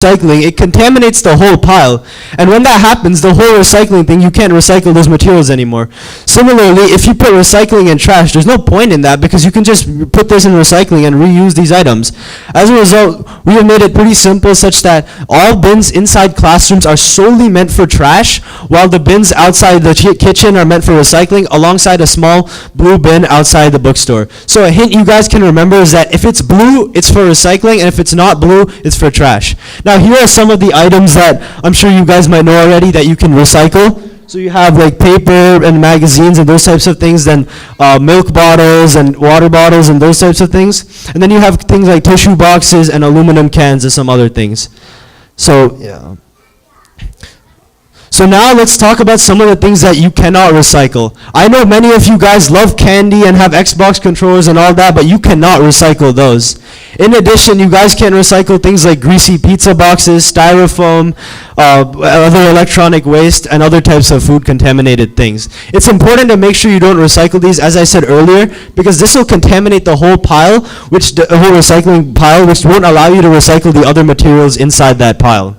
recycling, it contaminates the whole pile. And when that happens, the whole recycling thing, you can't recycle those materials anymore. Similarly, if you put recycling and trash, there's no point in that because you can just put this in recycling and reuse these items. As a result, we have made it pretty simple such that all bins inside classrooms are solely meant for trash, while the bins outside the kitchen are meant for recycling alongside a small blue bin outside the bookstore. So a hint you guys can remember is that if it's blue, it's for recycling, and if it's not blue, it's for trash. Now here are some of the items that I'm sure you guys might know already that you can recycle. So you have like paper and magazines and those types of things, then milk bottles and water bottles and those types of things. And then you have things like tissue boxes and aluminum cans and some other things. So yeah. So now let's talk about some of the things that you cannot recycle. I know many of you guys love candy and have Xbox controllers and all that, but you cannot recycle those. In addition, you guys can't recycle things like greasy pizza boxes, styrofoam, other electronic waste, and other types of food contaminated things. It's important to make sure you don't recycle these, as I said earlier, because this will contaminate the whole pile, the whole recycling pile, which won't allow you to recycle the other materials inside that pile.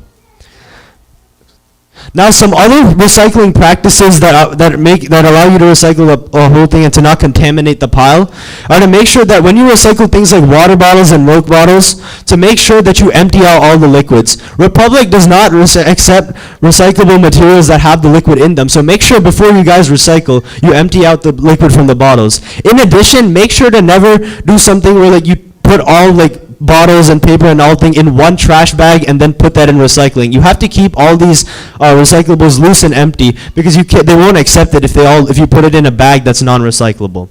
Now, some other recycling practices that allow you to recycle a whole thing and to not contaminate the pile are to make sure that when you recycle things like water bottles and milk bottles, to make sure that you empty out all the liquids. Republic does not accept recyclable materials that have the liquid in them, so make sure before you guys recycle, you empty out the liquid from the bottles. In addition, make sure to never do something where like you put all like bottles and paper and all thing in one trash bag and then put that in recycling. You have to keep all these recyclables loose and empty because they won't accept it if you put it in a bag that's non-recyclable.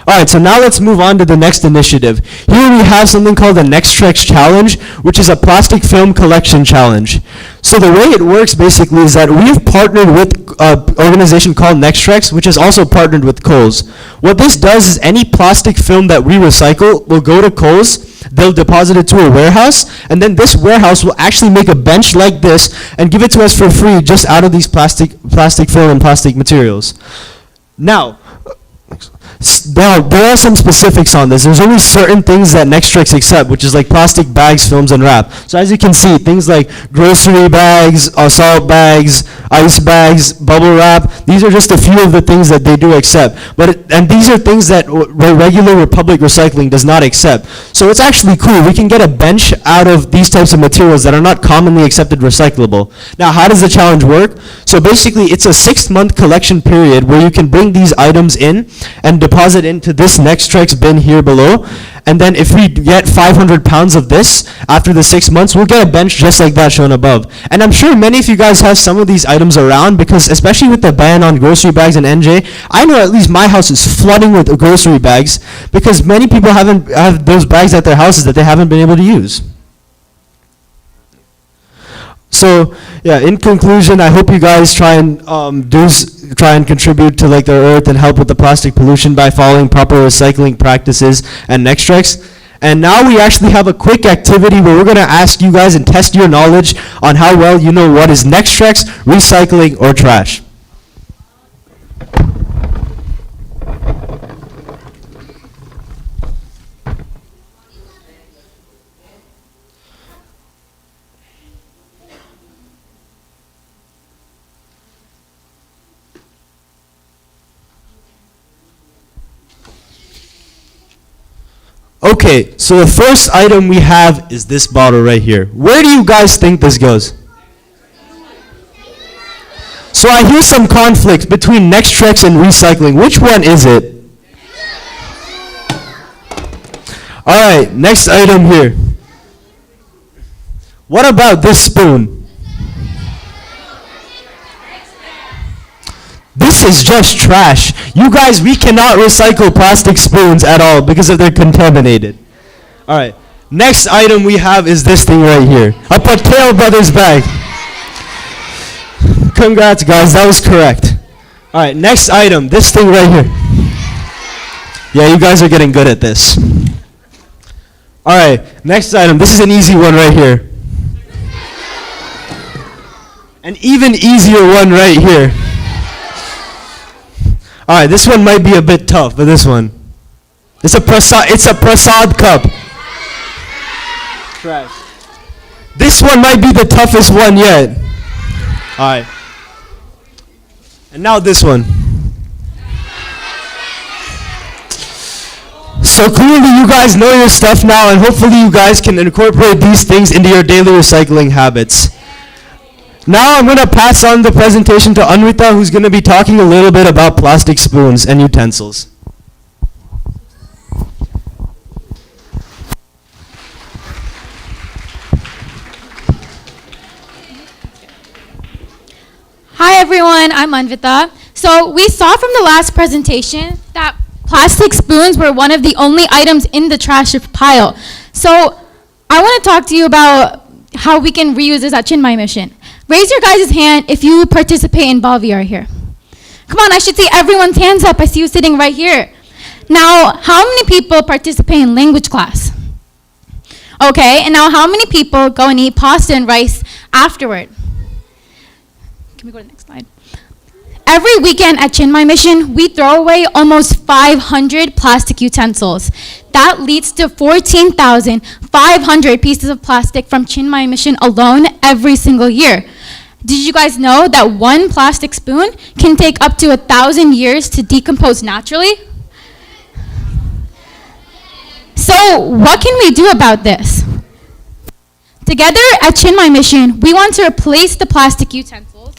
Alright, so now let's move on to the next initiative. Here we have something called the Nextrex Challenge, which is a plastic film collection challenge. So the way it works basically is that we've partnered with an organization called Nextrex, which is also partnered with Kohl's. What this does is any plastic film that we recycle will go to Kohl's, they'll deposit it to a warehouse, and then this warehouse will actually make a bench like this and give it to us for free just out of these plastic film and plastic materials. Now, there are some specifics on this. There's only certain things that Nextrex accept, which is like plastic bags, films, and wrap. So as you can see, things like grocery bags, salt bags, ice bags, bubble wrap, these are just a few of the things that they do accept. And these are things that regular Republic recycling does not accept. So it's actually cool. We can get a bench out of these types of materials that are not commonly accepted recyclable. Now, how does the challenge work? So basically, it's a 6-month collection period where you can bring these items in and deposit into this Nextrex bin here below, and then if we get 500 pounds of this after the 6 months, we'll get a bench just like that shown above. And I'm sure many of you guys have some of these items around because especially with the ban on grocery bags and NJ, I know at least my house is flooding with grocery bags because many people have those bags at their houses that they haven't been able to use. So yeah, in conclusion, I hope you guys try and contribute to like the earth and help with the plastic pollution by following proper recycling practices and Nextrex. And now we actually have a quick activity where we're going to ask you guys and test your knowledge on how well you know what is Nextrex, recycling, or trash. Okay, so the first item we have is this bottle right here. Where do you guys think this goes? So I hear some conflict between Nextrex and recycling. Which one is it? Alright, next item here. What about this spoon? This is just trash. You guys, we cannot recycle plastic spoons at all because they're contaminated. Alright, next item we have is this thing right here. A Patel Brothers bag. Congrats guys, that was correct. Alright, next item, this thing right here. Yeah, you guys are getting good at this. Alright, next item, this is an easy one right here. An even easier one right here. Alright, this one might be a bit tough, but this one. It's a prasad cup. Trash. This one might be the toughest one yet. Alright. And now this one. So clearly you guys know your stuff now, and hopefully you guys can incorporate these things into your daily recycling habits. Now I'm going to pass on the presentation to Anvita, who's going to be talking a little bit about plastic spoons and utensils. Hi everyone, I'm Anvita. So we saw from the last presentation that plastic spoons were one of the only items in the trash pile. So I want to talk to you about how we can reuse this at Chinmaya Mission. Raise your guys' hand if you participate in Ball VR here. Come on, I should see everyone's hands up. I see you sitting right here. Now, how many people participate in language class? Okay, and now how many people go and eat pasta and rice afterward? Can we go to the next slide? Every weekend at Chinmaya Mission, we throw away almost 500 plastic utensils. That leads to 14,500 pieces of plastic from Chinmaya Mission alone every single year. Did you guys know that one plastic spoon can take up to 1,000 years to decompose naturally? So what can we do about this? Together at Chinmaya Mission, we want to replace the plastic utensils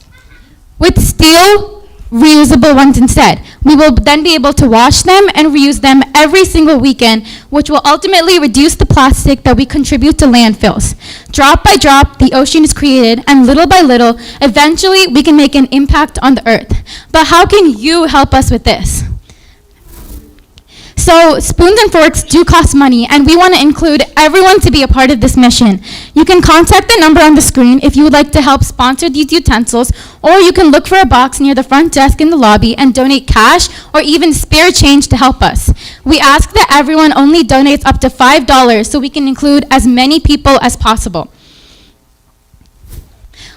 with steel reusable ones instead. We will then be able to wash them and reuse them every single weekend, which will ultimately reduce the plastic that we contribute to landfills. Drop by drop, the ocean is created, and little by little, eventually we can make an impact on the earth. But how can you help us with this? So spoons and forks do cost money, and we want to include everyone to be a part of this mission. You can contact the number on the screen if you would like to help sponsor these utensils, or you can look for a box near the front desk in the lobby and donate cash or even spare change to help us. We ask that everyone only donates up to $5 so we can include as many people as possible.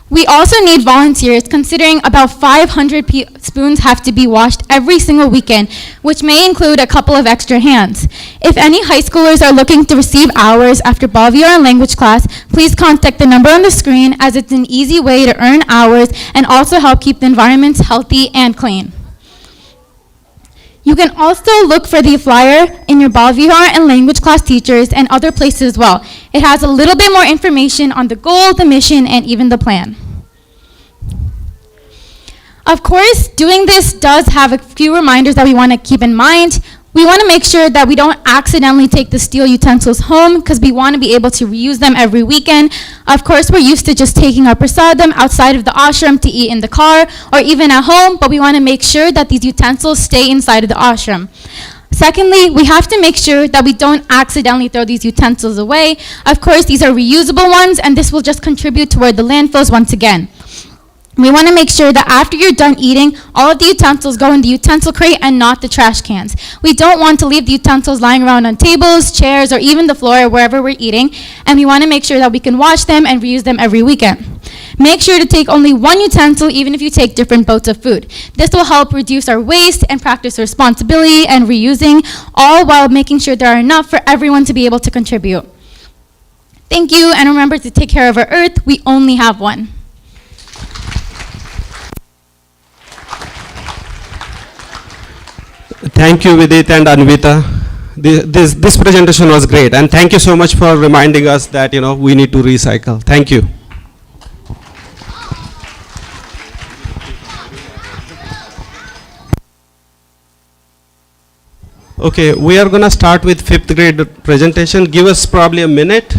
We also need volunteers, considering about 500 spoons have to be washed every single weekend, which may include a couple of extra hands. If any high schoolers are looking to receive hours after Ball VR and language class, please contact the number on the screen, as it's an easy way to earn hours and also help keep the environments healthy and clean. You can also look for the flyer in your Ball VR and language class teachers and other places as well. It has a little bit more information on the goal, the mission, and even the plan. Of course, doing this does have a few reminders that we want to keep in mind. We want to make sure that we don't accidentally take the steel utensils home, because we want to be able to reuse them every weekend. Of course, we're used to just taking our prasadam outside of the ashram to eat in the car or even at home, but we want to make sure that these utensils stay inside of the ashram. Secondly, we have to make sure that we don't accidentally throw these utensils away. Of course, these are reusable ones, and this will just contribute toward the landfills once again. We want to make sure that after you're done eating, all of the utensils go in the utensil crate and not the trash cans. We don't want to leave the utensils lying around on tables, chairs, or even the floor wherever we're eating, and we want to make sure that we can wash them and reuse them every weekend. Make sure to take only one utensil, even if you take different boats of food. This will help reduce our waste and practice responsibility and reusing, all while making sure there are enough for everyone to be able to contribute. Thank you, and remember to take care of our earth. We only have one. Thank you, Vidit and Anvita. This presentation was great, and thank you so much for reminding us that we need to recycle. Thank you. Okay, we are gonna start with 5th grade presentation. Give us probably a minute.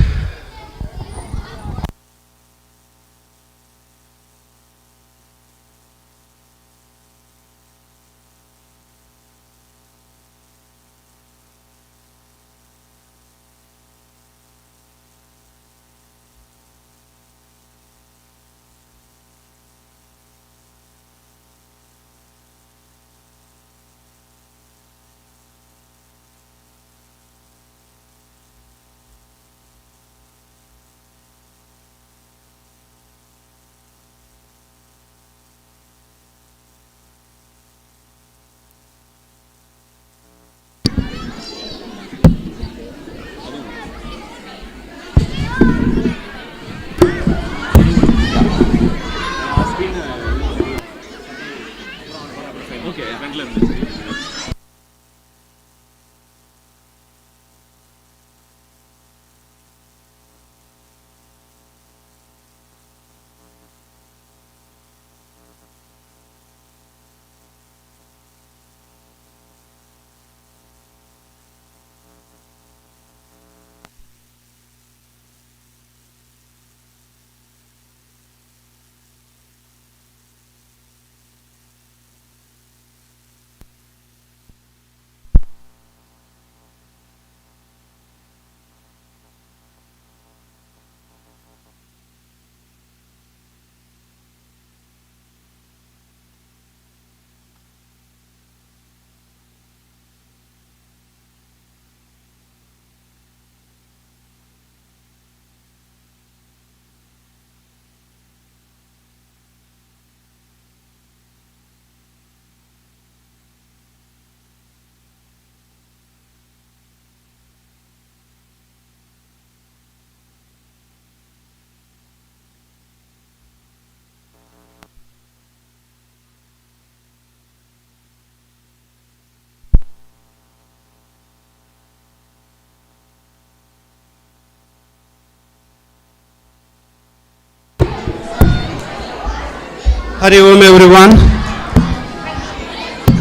Hari Om, everyone.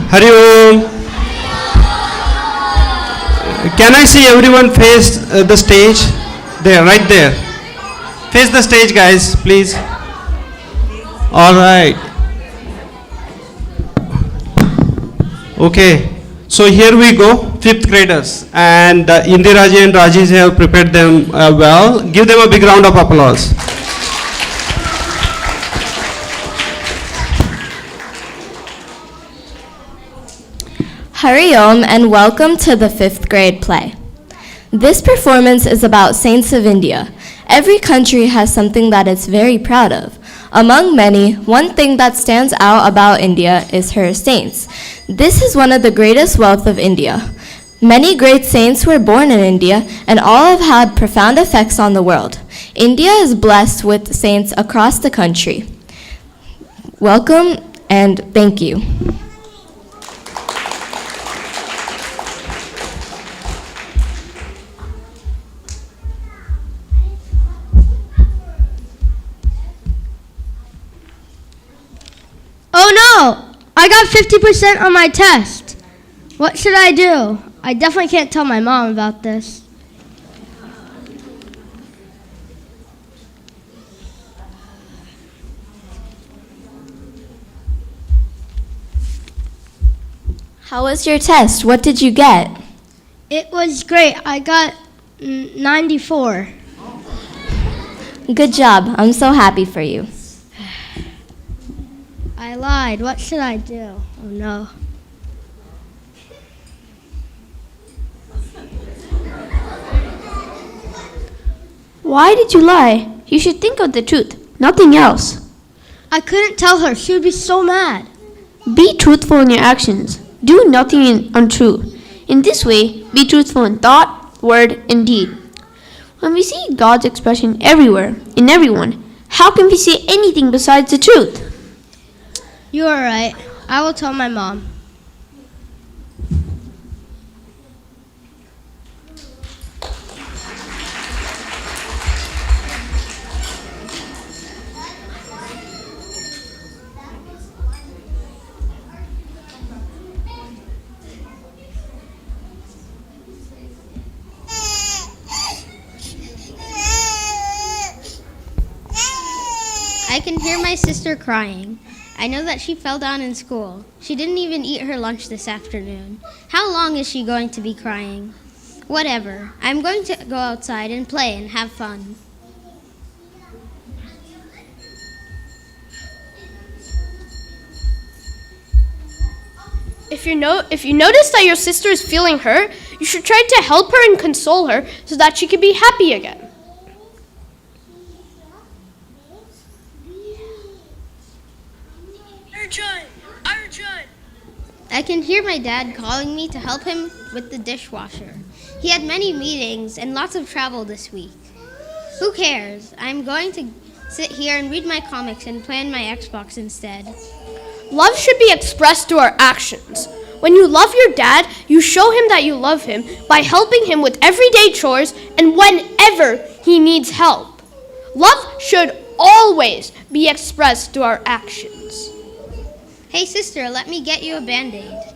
Hari Om. Can I see everyone face the stage? There, right there. Face the stage, guys, please. All right. Okay. So here we go, fifth graders. And Indiraji and Rajesh have prepared them well. Give them a big round of applause. Hari Om and welcome to the 5th grade play. This performance is about saints of India. Every country has something that it's very proud of. Among many, one thing that stands out about India is her saints. This is one of the greatest wealth of India. Many great saints were born in India and all have had profound effects on the world. India is blessed with saints across the country. Welcome and thank you. Oh no! I got 50% on my test. What should I do? I definitely can't tell my mom about this. How was your test? What did you get? It was great. I got 94. Good job. I'm so happy for you. I lied. What should I do? Oh no. Why did you lie? You should think of the truth, nothing else. I couldn't tell her. She would be so mad. Be truthful in your actions. Do nothing untrue. In this way, be truthful in thought, word, and deed. When we see God's expression everywhere, in everyone, how can we say anything besides the truth? You are right. I will tell my mom. I can hear my sister crying. I know that she fell down in school. She didn't even eat her lunch this afternoon. How long is she going to be crying? Whatever. I'm going to go outside and play and have fun. If you notice that your sister is feeling hurt, you should try to help her and console her so that she can be happy again. I can hear my dad calling me to help him with the dishwasher. He had many meetings and lots of travel this week. Who cares? I'm going to sit here and read my comics and play on my Xbox instead. Love should be expressed through our actions. When you love your dad, you show him that you love him by helping him with everyday chores and whenever he needs help. Love should always be expressed through our actions. Hey sister, let me get you a Band-Aid.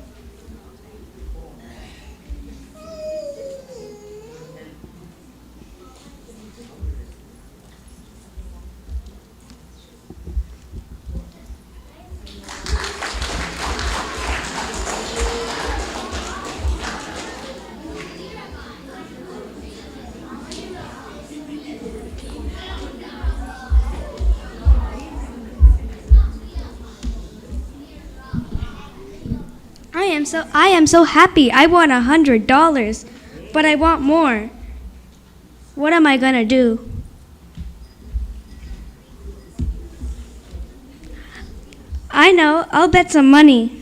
I am so happy. I won $100, but I want more. What am I gonna do? I know. I'll bet some money.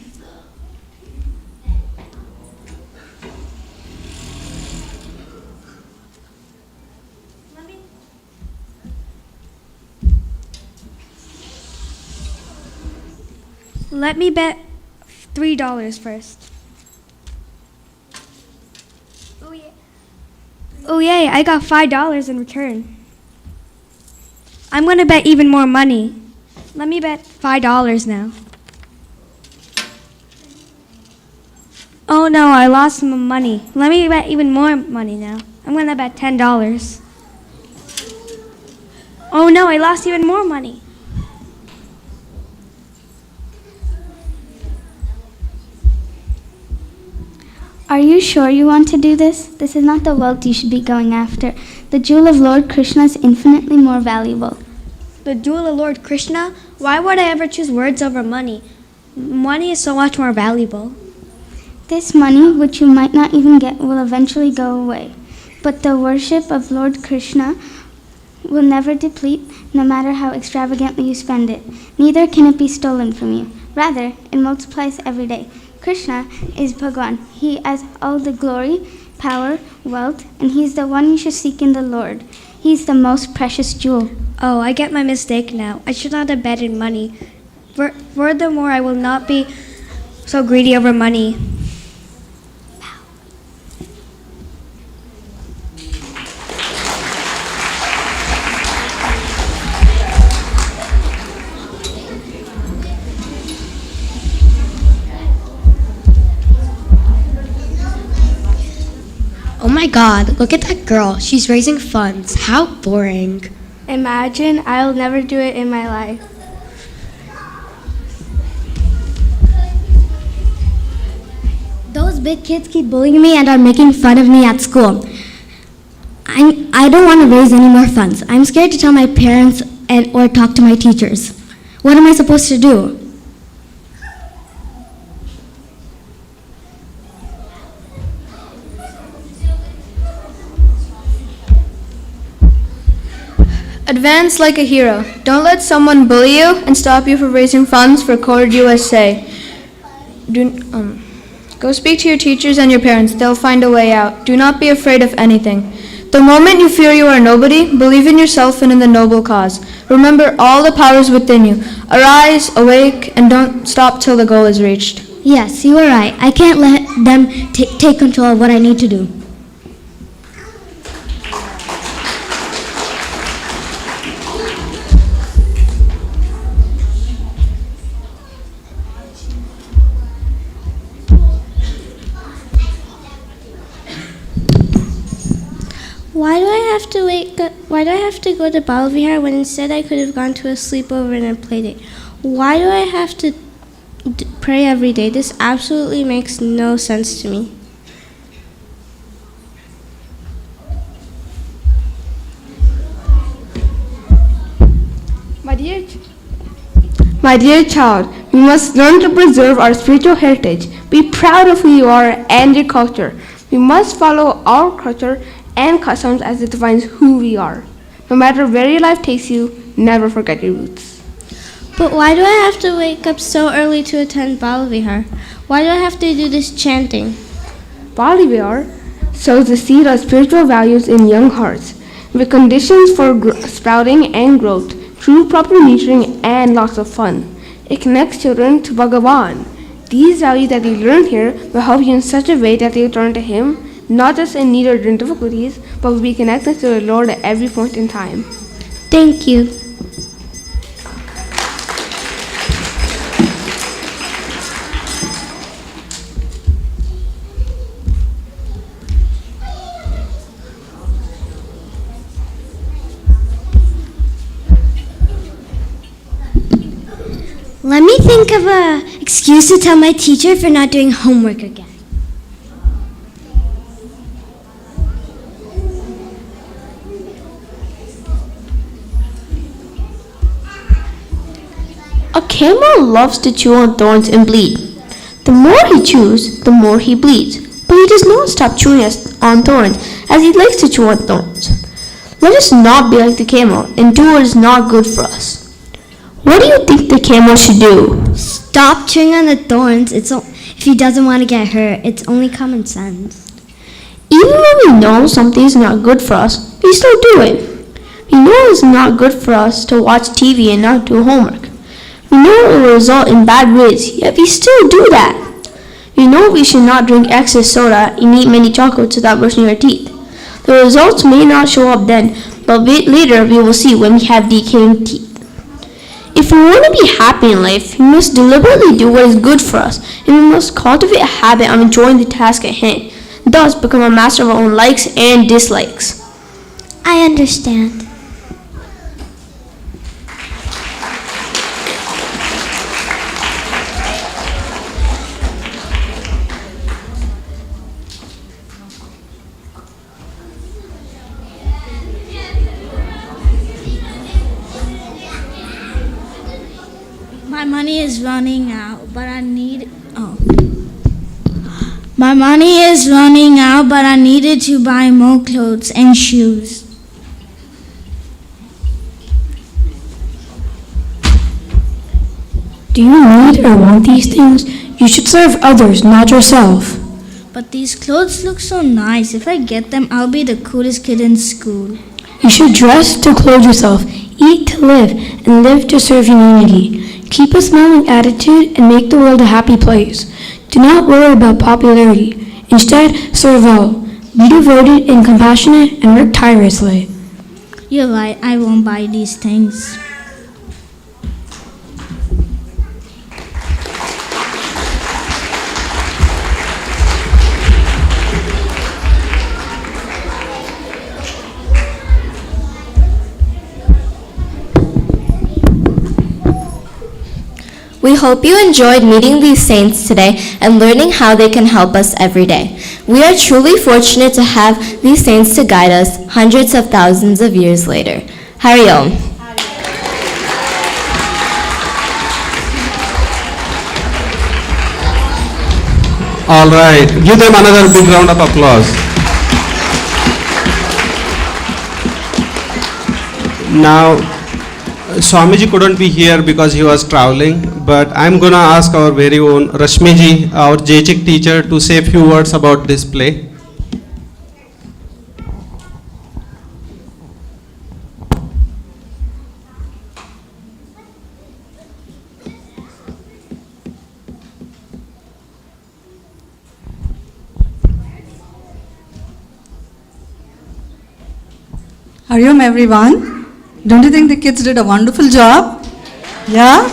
Let me bet $3 first. Oh yay, I got $5 in return. I'm gonna bet even more money. Let me bet $5 now. Oh no, I lost some money. Let me bet even more money now. I'm gonna bet $10. Oh no, I lost even more money. Are you sure you want to do this? This is not the wealth you should be going after. The jewel of Lord Krishna is infinitely more valuable. The jewel of Lord Krishna? Why would I ever choose words over money? Money is so much more valuable. This money, which you might not even get, will eventually go away. But the worship of Lord Krishna will never deplete, no matter how extravagantly you spend it. Neither can it be stolen from you. Rather, it multiplies every day. Krishna is Bhagwan. He has all the glory, power, wealth, and he is the one you should seek in the Lord. He is the most precious jewel. Oh, I get my mistake now. I should not have betted money. Furthermore, I will not be so greedy over money. Oh my god, look at that girl. She's raising funds. How boring. Imagine, I'll never do it in my life. Those big kids keep bullying me and are making fun of me at school. I don't want to raise any more funds. I'm scared to tell my parents or talk to my teachers. What am I supposed to do? Advance like a hero. Don't let someone bully you and stop you from raising funds for Cord USA. Go speak to your teachers and your parents. They'll find a way out. Do not be afraid of anything. The moment you fear you are nobody, believe in yourself and in the noble cause. Remember all the powers within you. Arise, awake, and don't stop till the goal is reached. Yes, you are right. I can't let them take control of what I need to do. Why do I have to go to Bal Vihar when instead I could have gone to a sleepover and a play date? Why do I have to pray every day? This absolutely makes no sense to me. My dear child, we must learn to preserve our spiritual heritage. Be proud of who you are and your culture. We must follow our culture and customs as it defines who we are. No matter where your life takes you, never forget your roots. But why do I have to wake up so early to attend Bal Vihar? Why do I have to do this chanting? Bal Vihar sows the seed of spiritual values in young hearts, with conditions for sprouting and growth, through proper nurturing and lots of fun. It connects children to Bhagavan. These values that they learn here will help you in such a way that they turn to Him, not just in need or during difficulties, but will be connected to the Lord at every point in time. Thank you. Let me think of an excuse to tell my teacher for not doing homework again. A camel loves to chew on thorns and bleed. The more he chews, the more he bleeds. But he does not stop chewing on thorns, as he likes to chew on thorns. Let us not be like the camel and do what is not good for us. What do you think the camel should do? Stop chewing on the thorns. If he doesn't want to get hurt, it's only common sense. Even when we know something is not good for us, we still do it. We know it's not good for us to watch TV and not do homework. We know it will result in bad grades, yet we still do that. We know we should not drink excess soda and eat many chocolates without brushing our teeth. The results may not show up then, but later we will see when we have decaying teeth. If we want to be happy in life, we must deliberately do what is good for us, and we must cultivate a habit of enjoying the task at hand, thus become a master of our own likes and dislikes. I understand. My money is running out, but I need. Oh. My money is running out, but I needed to buy more clothes and shoes. Do you need or want these things? You should serve others, not yourself. But these clothes look so nice. If I get them, I'll be the coolest kid in school. You should dress to clothe yourself, eat to live, and live to serve humanity. Keep a smiling attitude and make the world a happy place. Do not worry about popularity. Instead, serve all. Be devoted and compassionate and work tirelessly. You're right, I won't buy these things. We hope you enjoyed meeting these saints today and learning how they can help us every day. We are truly fortunate to have these saints to guide us hundreds of thousands of years later. Hari Om. All right, give them another big round of applause. Now, Swamiji couldn't be here because he was traveling, but I'm gonna ask our very own Rashmiji, our JCHIC teacher, to say a few words about this play. Hariom everyone. Don't you think the kids did a wonderful job? Yeah?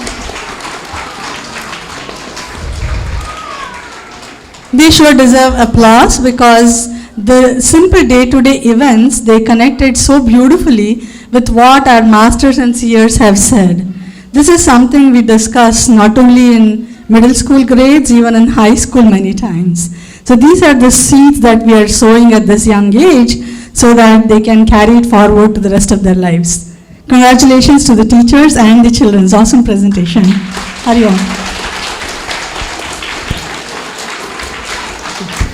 They sure deserve applause because the simple day-to-day events, they connected so beautifully with what our masters and seers have said. This is something we discuss not only in middle school grades, even in high school many times. So these are the seeds that we are sowing at this young age so that they can carry it forward to the rest of their lives. Congratulations to the teachers and the children's awesome presentation. Hari Om.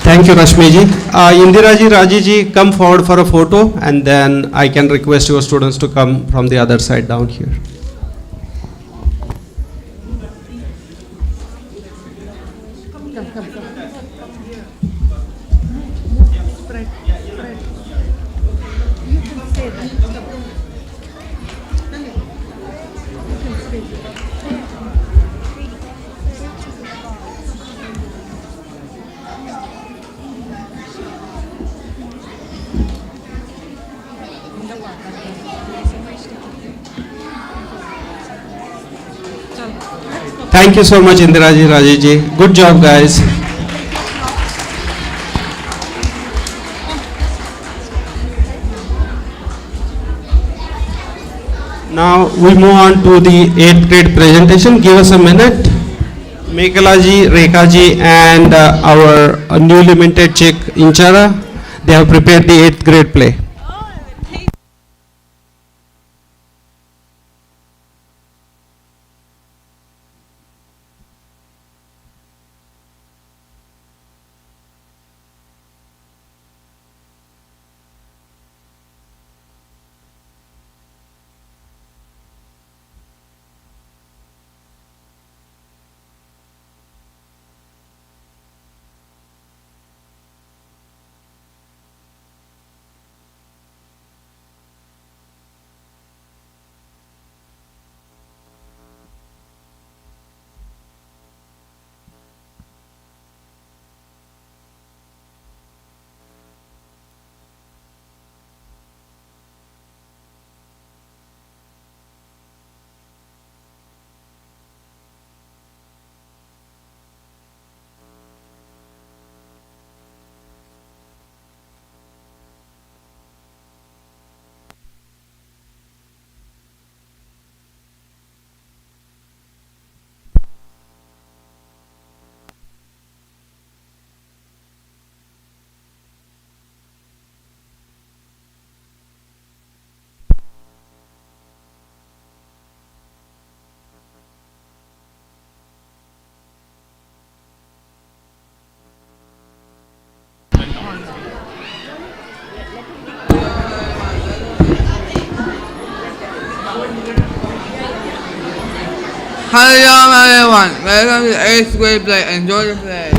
Thank you, Rashmiji. Indiraji, Rajiji, come forward for a photo, and then I can request your students to come from the other side down here. Thank you so much, Indiraji, Rajiji. Good job, guys. Now we move on to the 8th grade presentation. Give us a minute. Meghalaji, Rekhaji, and our newly minted chick, Inchara, they have prepared the 8th grade play. Hello everyone, welcome to 8th grade play. Enjoy the play.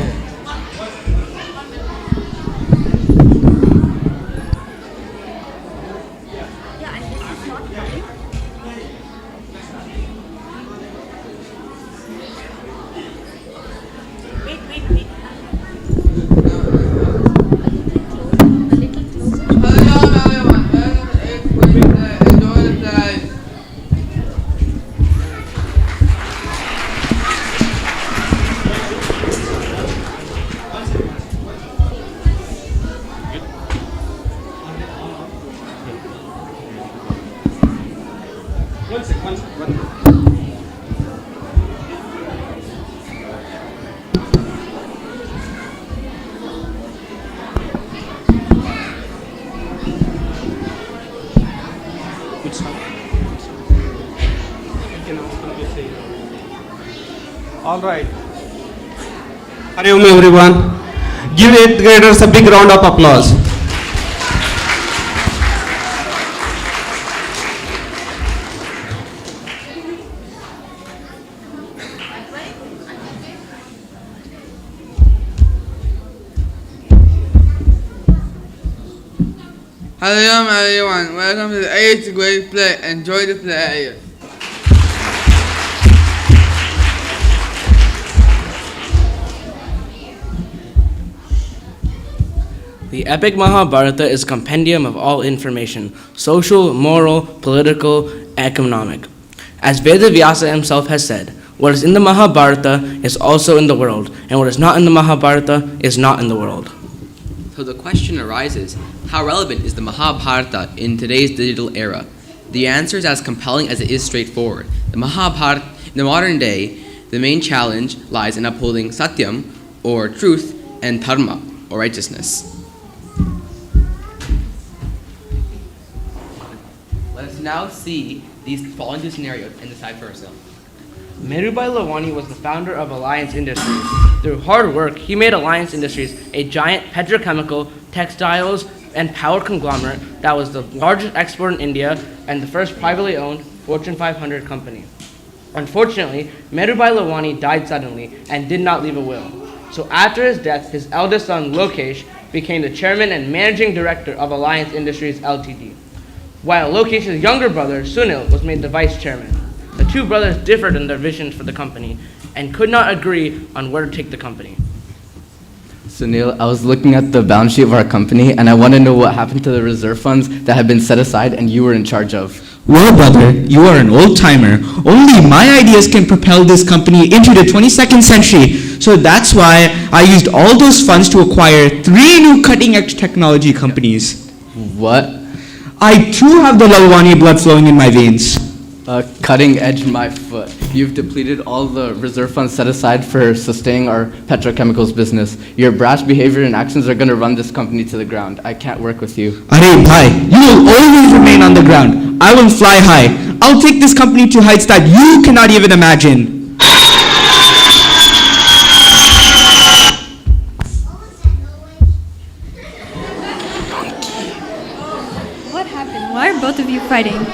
Hello everyone, welcome to 8th grade play. Enjoy the play. All right. Hari Om everyone. Give 8th graders a big round of applause. Hello everyone, welcome to the 8th grade play. Enjoy the play. The epic Mahabharata is a compendium of all information, social, moral, political, economic. As Vedavyasa himself has said, what is in the Mahabharata is also in the world, and what is not in the Mahabharata is not in the world. So the question arises, how relevant is the Mahabharata in today's digital era? The answer is as compelling as it is straightforward. The Mahabharata, in the modern day, the main challenge lies in upholding satyam, or truth, and dharma, or righteousness. Let us now see these following two scenarios and decide for ourselves. Mehrubai Lawani was the founder of Alliance Industries. Through hard work, he made Alliance Industries a giant petrochemical, textiles, and power conglomerate that was the largest exporter in India and the first privately owned Fortune 500 company. Unfortunately, Mehrubai Lawani died suddenly and did not leave a will. So after his death, his eldest son Lokesh became the chairman and managing director of Alliance Industries Ltd, while Lokesh's younger brother Sunil was made the vice chairman. The two brothers differed in their visions for the company and could not agree on where to take the company. Sunil, I was looking at the balance sheet of our company and I want to know what happened to the reserve funds that had been set aside and you were in charge of. Well, brother, you are an old timer. Only my ideas can propel this company into the 22nd century. So that's why I used all those funds to acquire 3 new cutting-edge technology companies. What? I too have the Lalwani blood flowing in my veins. Cutting edge my foot. You've depleted all the reserve funds set aside for sustaining our petrochemicals business. Your brash behavior and actions are going to run this company to the ground. I can't work with you. Arey bhai, you will always remain on the ground. I will fly high. I'll take this company to heights that you cannot even imagine. What happened? Why are both of you fighting?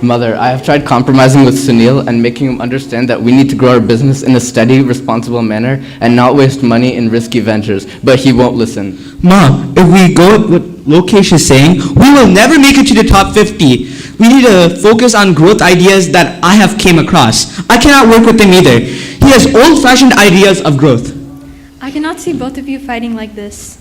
Mother, I have tried compromising with Sunil and making him understand that we need to grow our business in a steady, responsible manner and not waste money in risky ventures, but he won't listen. Ma, if we go with what Lokesh is saying, we will never make it to the top 50. We need to focus on growth ideas that I have came across. I cannot work with him either. He has old-fashioned ideas of growth. I cannot see both of you fighting like this.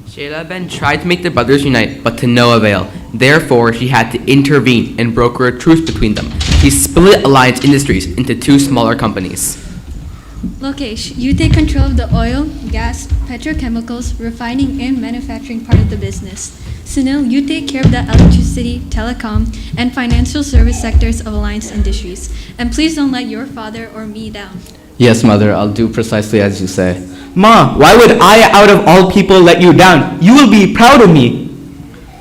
Shayla Ben tried to make the brothers unite, but to no avail. Therefore, she had to intervene and broker a truce between them. She split Alliance Industries into 2 smaller companies. Lokesh, you take control of the oil, gas, petrochemicals, refining, and manufacturing part of the business. Sunil, you take care of the electricity, telecom, and financial service sectors of Alliance Industries. And please don't let your father or me down. Yes, Mother, I'll do precisely as you say. Ma, why would I, out of all people, let you down? You will be proud of me.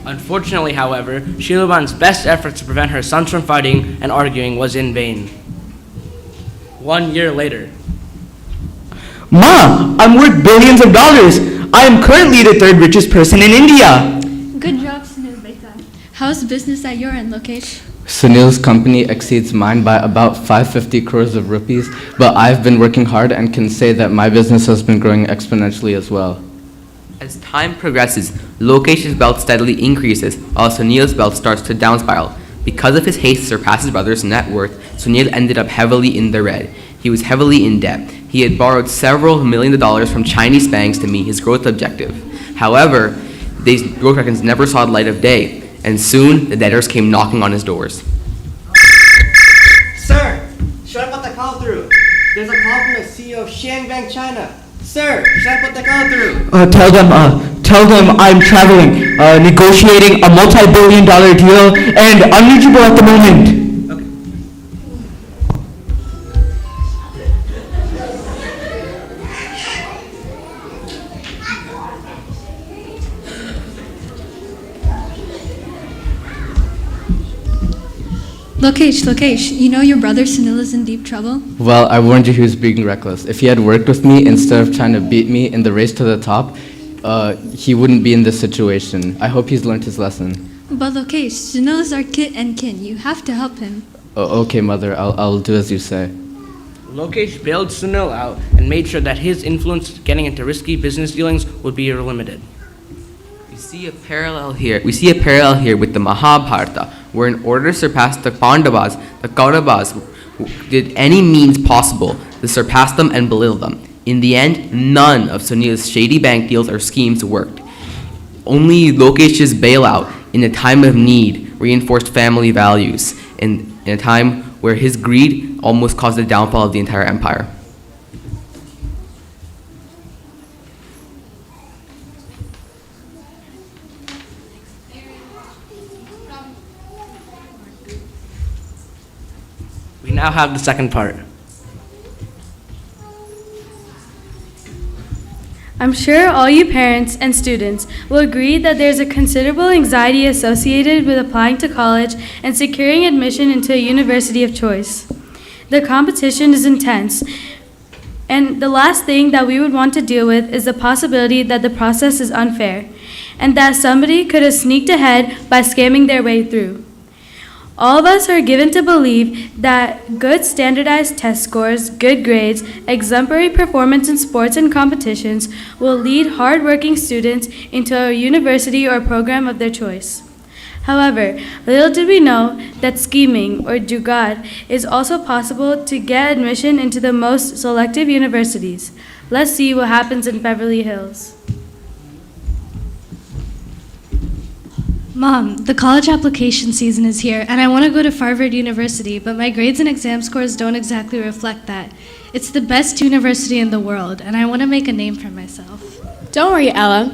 Unfortunately, however, Shilban's best efforts to prevent her sons from fighting and arguing was in vain. 1 year later. Ma, I'm worth billions of dollars. I am currently the third richest person in India. Good job, Sunil Beta. How's business at your end, Lokesh? Sunil's company exceeds mine by about 550 crores of rupees, but I've been working hard and can say that my business has been growing exponentially as well. As time progresses, Lokesh's wealth steadily increases, while Sunil's wealth starts to down spiral. Because of his haste to surpass his brother's net worth, Sunil ended up heavily in the red. He was heavily in debt. He had borrowed several $millions from Chinese banks to meet his growth objective. However, these growth records never saw the light of day, and soon the debtors came knocking on his doors. Sir, should I put the call through? There's a call from the CEO of Shan Bank China. Sir, should I put the call through? Tell them I'm traveling, negotiating a multi-billion-dollar deal, and unreachable at the moment. Lokesh, you know your brother Sunil is in deep trouble? Well, I warned you he was being reckless. If he had worked with me instead of trying to beat me in the race to the top, he wouldn't be in this situation. I hope he's learned his lesson. But Lokesh, Sunil is our kit and kin. You have to help him. Okay, Mother, I'll do as you say. Lokesh bailed Sunil out and made sure that his influence getting into risky business dealings would be limited. We see a parallel here with the Mahabharata, where in order to surpass the Pandavas, the Kauravas did any means possible to surpass them and belittle them. In the end, none of Sunil's shady bank deals or schemes worked. Only Lokesh's bailout in a time of need reinforced family values in a time where his greed almost caused the downfall of the entire empire. We now have the second part. I'm sure all you parents and students will agree that there's a considerable anxiety associated with applying to college and securing admission into a university of choice. The competition is intense, and the last thing that we would want to deal with is the possibility that the process is unfair and that somebody could have sneaked ahead by scamming their way through. All of us are given to believe that good standardized test scores, good grades, exemplary performance in sports and competitions will lead hard-working students into a university or program of their choice. However, little did we know that scheming, or jugaad, is also possible to get admission into the most selective universities. Let's see what happens in Beverly Hills. Mom, the college application season is here, and I want to go to Harvard University, but my grades and exam scores don't exactly reflect that. It's the best university in the world, and I want to make a name for myself. Don't worry, Ella.